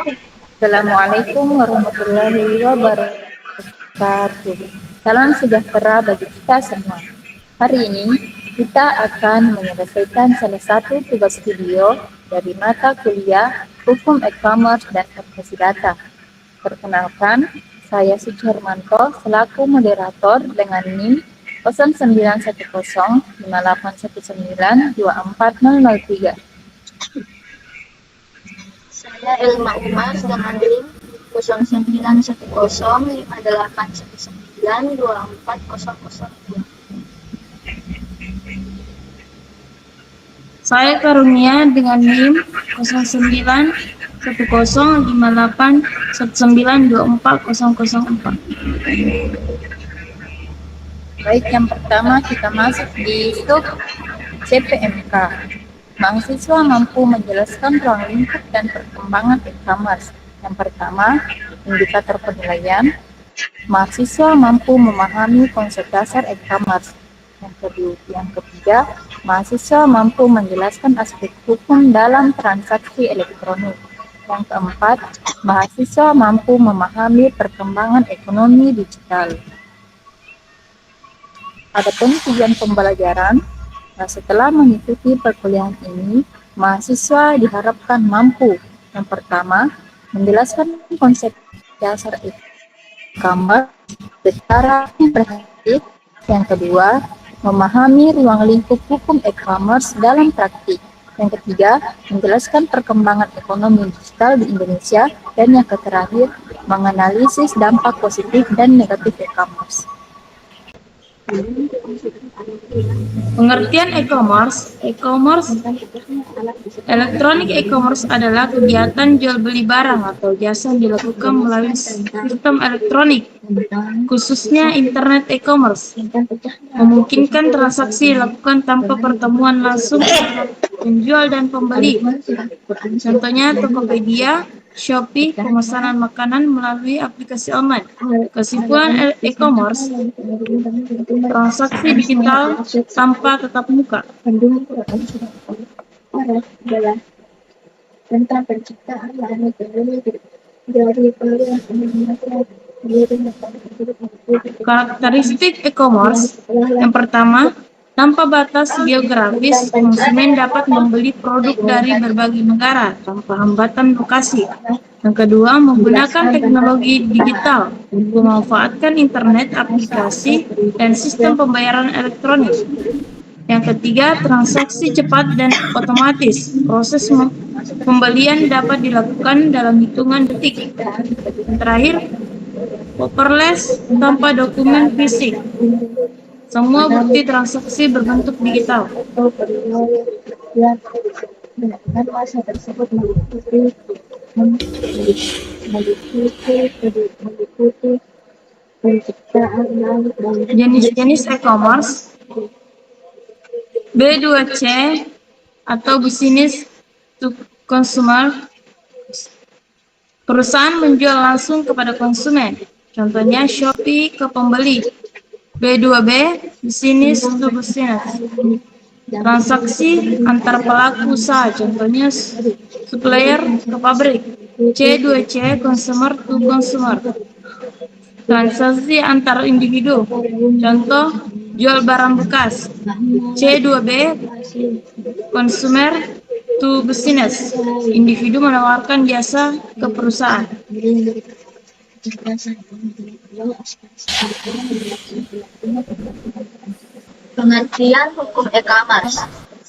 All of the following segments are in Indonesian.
Assalamualaikum warahmatullahi wabarakatuh. Salam sejahtera bagi kita semua. Hari ini kita akan menyelesaikan salah satu tugas video dari mata kuliah Hukum E-commerce dan Advokasi Data. Perkenalkan, saya Suci Hermanto selaku moderator dengan NIM 091058192403. Saya Elma Umar dengan NIM 091058192402. Saya Karunia dengan NIM 091058192404. Baik, yang pertama kita masuk di sub CPMK. Mahasiswa mampu menjelaskan ruang lingkup dan perkembangan e-commerce. Yang pertama, indikator penilaian. Mahasiswa mampu memahami konsep dasar e-commerce. Yang ketiga, mahasiswa mampu menjelaskan aspek hukum dalam transaksi elektronik. Yang keempat, mahasiswa mampu memahami perkembangan ekonomi digital. Adapun tujuan pembelajaran, setelah mengikuti perkuliahan ini, mahasiswa diharapkan mampu, yang pertama, menjelaskan konsep dasar e-commerce secara komprehensif, yang kedua, memahami ruang lingkup hukum e-commerce dalam praktik, yang ketiga, menjelaskan perkembangan ekonomi digital di Indonesia, dan yang terakhir, menganalisis dampak positif dan negatif e-commerce. Pengertian e-commerce. Elektronik e-commerce adalah kegiatan jual beli barang atau jasa yang dilakukan melalui sistem elektronik, khususnya internet e-commerce, memungkinkan transaksi dilakukan tanpa pertemuan langsung antara penjual dan pembeli. Contohnya Tokopedia, Shopee, pemesanan makanan melalui aplikasi online. Kesimpulan e-commerce, transaksi digital tanpa tatap muka. Adalah tentang penciptaan dan teknologi dari Karakteristik e-commerce. Yang pertama, tanpa batas geografis, konsumen dapat membeli produk dari berbagai negara tanpa hambatan lokasi. Yang kedua, menggunakan teknologi digital, memanfaatkan internet, aplikasi, dan sistem pembayaran elektronik. Yang ketiga, transaksi cepat dan otomatis. Proses pembelian dapat dilakukan dalam hitungan detik. Yang terakhir, paperless tanpa dokumen fisik. Semua bukti transaksi berbentuk digital. Dan masa tersebut meliputi penciptaan Jenis-jenis e-commerce. B2C atau business to consumer. Perusahaan menjual langsung kepada konsumen. Contohnya Shopee ke pembeli. B2B, business to business. Transaksi antar pelaku usaha, contohnya supplier ke pabrik. C2C, consumer to consumer. Transaksi antar individu, contoh jual barang bekas. C2B, consumer to business. Individu menawarkan jasa ke perusahaan. Pengertian hukum e-commerce.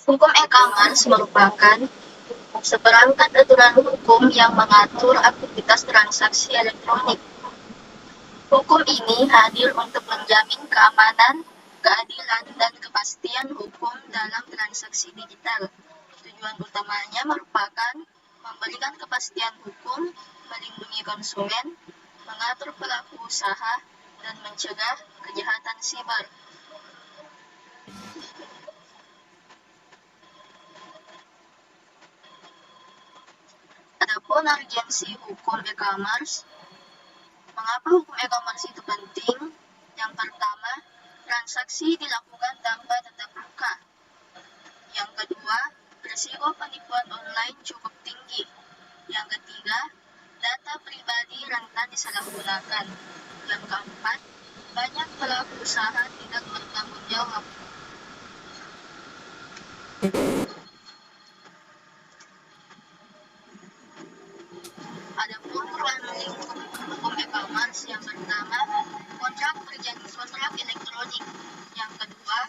Hukum e-commerce merupakan seperangkat aturan hukum yang mengatur aktivitas transaksi elektronik. Hukum ini hadir untuk menjamin keamanan, keadilan, dan kepastian hukum dalam transaksi digital. Tujuan utamanya merupakan memberikan kepastian hukum, melindungi konsumen, mengatur pelaku usaha, dan mencegah kejahatan siber. Adapun urgensi hukum e-commerce. Mengapa hukum e-commerce itu penting? Yang pertama, transaksi dilakukan tanpa tatap muka. Yang kedua, risiko penipuan online cukup tinggi. Yang ketiga, disalahgunakan. Yang keempat, banyak pelaku usaha tidak bertanggung jawab. Adapun ruang lingkup hukum e-commerce yang pertama, kontrak elektronik. Yang kedua,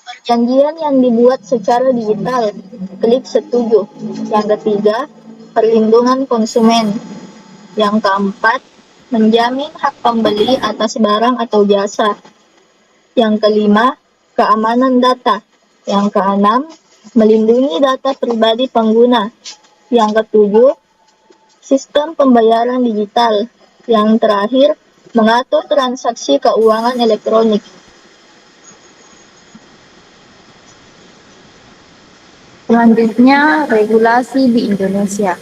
perjanjian yang dibuat secara digital, klik setuju. Yang ketiga, perlindungan konsumen. Yang keempat, menjamin hak pembeli atas barang atau jasa. Yang kelima, keamanan data. Yang keenam, melindungi data pribadi pengguna. Yang ketujuh, sistem pembayaran digital. Yang terakhir, mengatur transaksi keuangan elektronik. Selanjutnya, regulasi di Indonesia.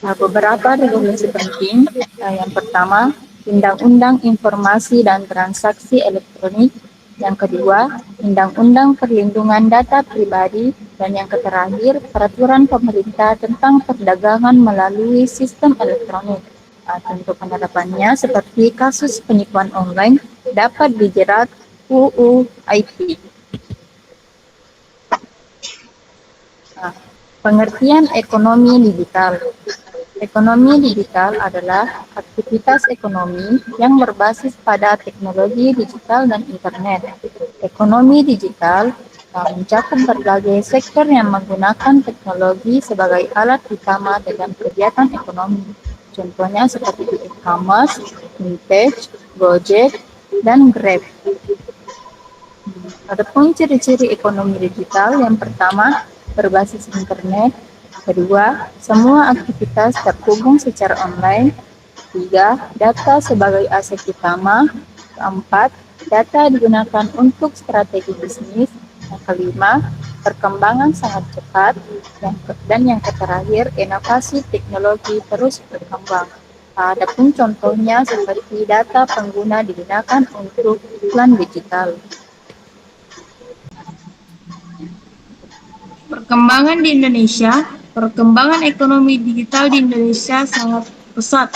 Nah, beberapa regulasi penting. Yang pertama, Undang-Undang Informasi dan Transaksi Elektronik. Yang kedua, Undang-Undang Perlindungan Data Pribadi. Dan yang terakhir, Peraturan Pemerintah tentang Perdagangan melalui Sistem Elektronik. Tentu penerapannya seperti kasus penipuan online dapat dijerat UU IT. Pengertian ekonomi digital. Ekonomi digital adalah aktivitas ekonomi yang berbasis pada teknologi digital dan internet. Ekonomi digital mencakup berbagai sektor yang menggunakan teknologi sebagai alat utama dalam kegiatan ekonomi. Contohnya seperti e-commerce, vintage, Gojek, dan Grab. Adapun ciri-ciri ekonomi digital, yang pertama, berbasis internet. Kedua, semua aktivitas terhubung secara online. Tiga, data sebagai aset utama. Keempat, data digunakan untuk strategi bisnis. Yang kelima, perkembangan sangat cepat. Dan yang terakhir, inovasi teknologi terus berkembang. Adapun contohnya seperti data pengguna digunakan untuk iklan digital. Perkembangan di Indonesia, perkembangan ekonomi digital di Indonesia sangat pesat.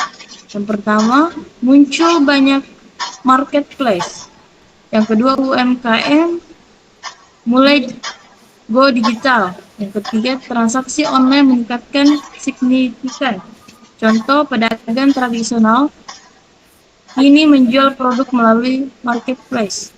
Yang pertama, muncul banyak marketplace. Yang kedua, UMKM mulai go digital. Yang ketiga, transaksi online meningkatkan signifikan. Contoh, pedagang tradisional kini menjual produk melalui marketplace.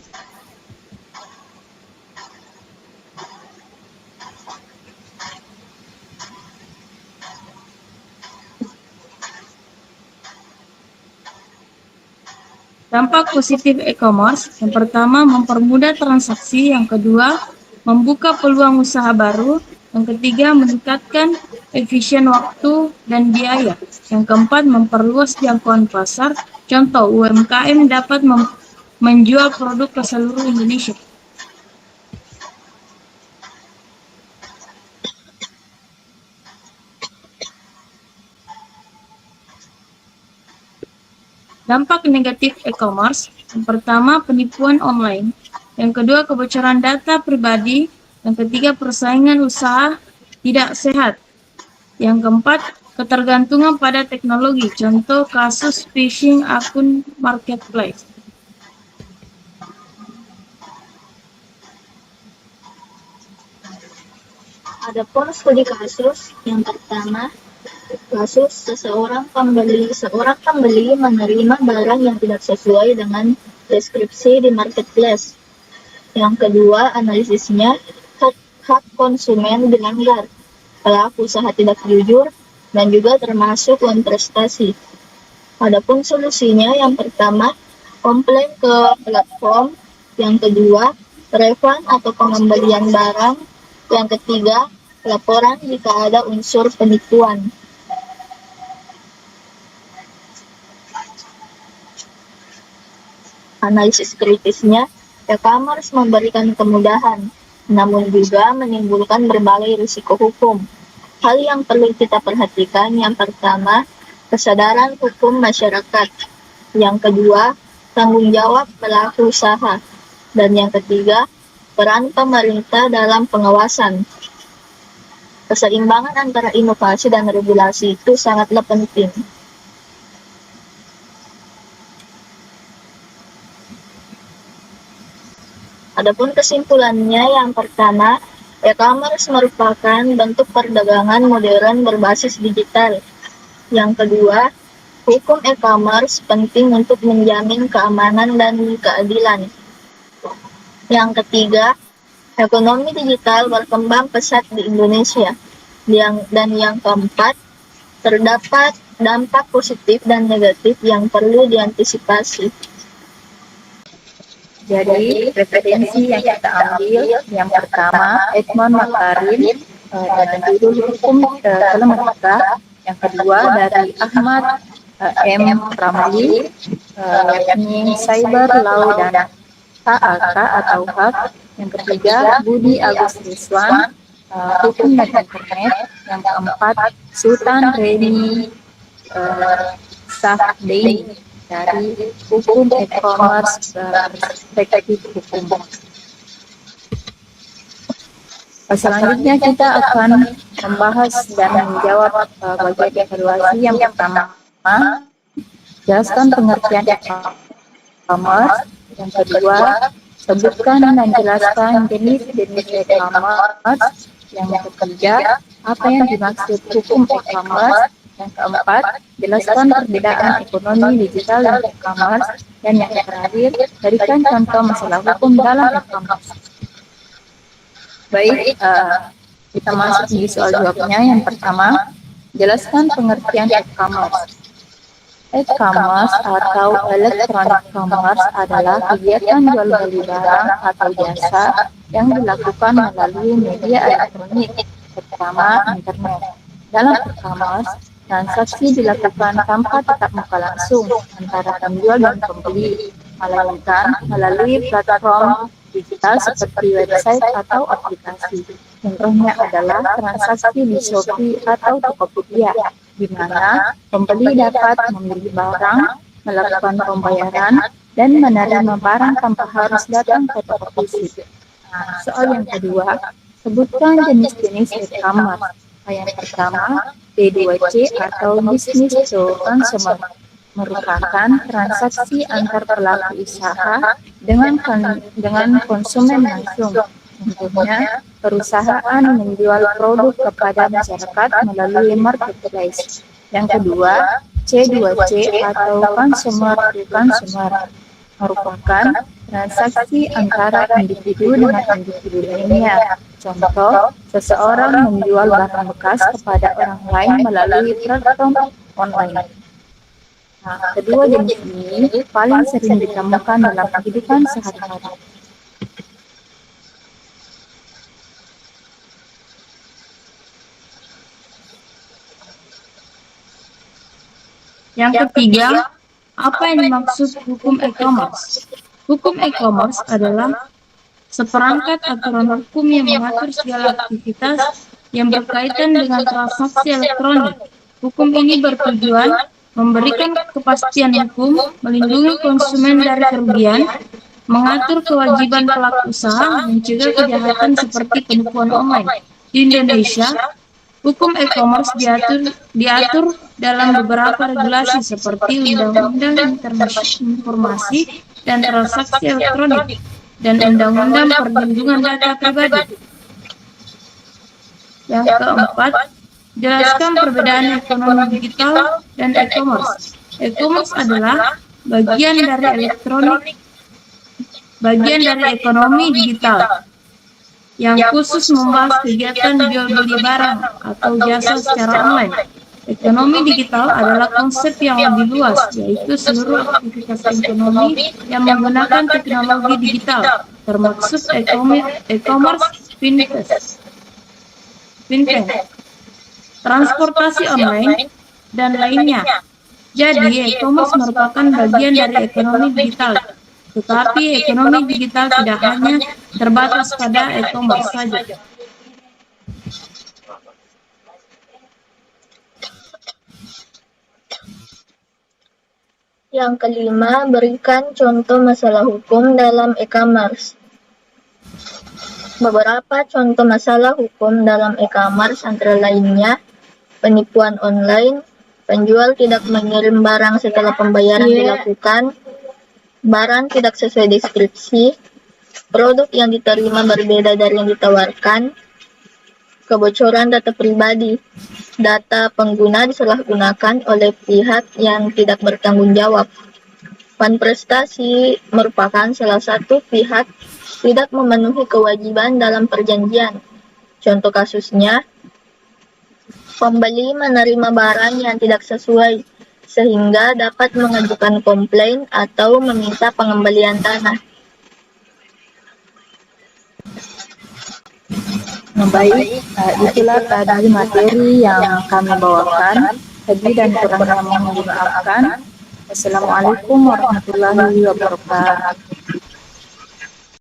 Dampak positif e-commerce, yang pertama mempermudah transaksi, yang kedua membuka peluang usaha baru, yang ketiga meningkatkan efisien waktu dan biaya, yang keempat memperluas jangkauan pasar, contoh UMKM dapat menjual produk ke seluruh Indonesia. Dampak negatif e-commerce, yang pertama penipuan online, yang kedua kebocoran data pribadi, yang ketiga persaingan usaha tidak sehat, yang keempat ketergantungan pada teknologi, contoh kasus phishing akun marketplace. Adapun studi kasus, yang pertama, kasus seorang pembeli menerima barang yang tidak sesuai dengan deskripsi di marketplace. Yang kedua, analisisnya, hak konsumen dilanggar, pelaku usaha tidak jujur, dan juga termasuk kontestasi. Adapun solusinya, yang pertama, komplain ke platform. Yang kedua, refund atau pengembalian barang. Yang ketiga, laporan jika ada unsur penipuan. Analisis kritisnya, e-commerce memberikan kemudahan, namun juga menimbulkan berbagai risiko hukum. Hal yang perlu kita perhatikan, yang pertama, kesadaran hukum masyarakat. Yang kedua, tanggung jawab pelaku usaha. Dan yang ketiga, peran pemerintah dalam pengawasan. Keseimbangan antara inovasi dan regulasi itu sangatlah penting. Adapun kesimpulannya, yang pertama, e-commerce merupakan bentuk perdagangan modern berbasis digital. Yang kedua, hukum e-commerce penting untuk menjamin keamanan dan keadilan. Yang ketiga, ekonomi digital berkembang pesat di Indonesia. Dan yang keempat, terdapat dampak positif dan negatif yang perlu diantisipasi. Jadi, referensi yang kita ambil, yang pertama, Edmond Makarim dengan judul Hukum Telematika. Yang kedua, dari Ahmad M. Ramli, yakni Cyber Law dan HAK atau HAK. Yang ketiga, Budi Agus Rizwan, Hukum dan Internet. Yang keempat, Sultan Reni Sahdein, dari Hukum E-commerce Perspektif Hukum. Selanjutnya kita akan membahas dan menjawab bagian evaluasi. Yang pertama, jelaskan pengertian e-commerce. Yang kedua, sebutkan dan jelaskan jenis-jenis e-commerce. Yang ketiga, apa yang dimaksud hukum e-commerce. Yang keempat, jelaskan perbedaan ekonomi digital dan e-commerce. Dan yang terakhir, berikan contoh masalah hukum dalam e-commerce. Baik, kita masuk di soal jawabnya. Yang pertama, jelaskan pengertian e-commerce. E-commerce atau electronic commerce adalah kegiatan jual beli barang atau jasa yang dilakukan melalui media elektronik, terutama internet. Dalam e-commerce, transaksi dilakukan tanpa tatap muka langsung antara penjual dan pembeli, melainkan melalui platform digital seperti website atau aplikasi. Contohnya adalah transaksi di Shopee atau Tokopedia, di mana pembeli dapat membeli barang, melakukan pembayaran, dan menerima barang tanpa harus datang ke toko fisik. Soal yang kedua, sebutkan jenis-jenis e-commerce. Yang pertama, B2C atau business to consumer, merupakan transaksi antar pelaku usaha dengan konsumen langsung. Contohnya, perusahaan menjual produk kepada masyarakat melalui marketplace. Yang kedua, C2C atau consumer to consumer, merupakan transaksi antara individu dengan individu lainnya. Contoh, seseorang menjual barang bekas kepada orang lain melalui platform online. Kedua jenis ini paling sering ditemukan dalam kehidupan sehari-hari. Yang ketiga, apa yang dimaksud hukum e-commerce? Hukum e-commerce adalah seperangkat aturan hukum yang mengatur segala aktivitas yang berkaitan dengan transaksi elektronik. Hukum ini bertujuan memberikan kepastian hukum, melindungi konsumen dari kerugian, mengatur kewajiban pelaku usaha, mencegah kejahatan seperti penipuan online. Di Indonesia, hukum e-commerce diatur dalam beberapa regulasi seperti Undang-Undang Informasi dan Transaksi Elektronik dan Undang-Undang Perlindungan Data Pribadi. Yang keempat, jelaskan perbedaan ekonomi digital dan e-commerce. E-commerce adalah bagian dari ekonomi digital yang khusus membahas kegiatan jual beli barang atau jasa secara online. Ekonomi digital adalah konsep yang lebih luas, yaitu seluruh aktivitas ekonomi yang menggunakan teknologi digital, termasuk e-commerce, fintech, transportasi online, dan lainnya. Jadi, e-commerce merupakan bagian dari ekonomi digital. Tetapi ekonomi digital tidak hanya terbatas pada e-commerce saja. Yang kelima, berikan contoh masalah hukum dalam e-commerce. Beberapa contoh masalah hukum dalam e-commerce antara lainnya penipuan online, penjual tidak mengirim barang setelah pembayaran dilakukan, barang tidak sesuai deskripsi, produk yang diterima berbeda dari yang ditawarkan, kebocoran data pribadi, data pengguna disalahgunakan oleh pihak yang tidak bertanggung jawab. Prestasi merupakan salah satu pihak tidak memenuhi kewajiban dalam perjanjian. Contoh kasusnya, pembeli menerima barang yang tidak sesuai, sehingga dapat mengajukan komplain atau meminta pengembalian tanah. Baik, itulah tadi materi yang kami bawakan. Lebih dan kurangnya mohon dimaafkan. Wassalamualaikum warahmatullahi wabarakatuh.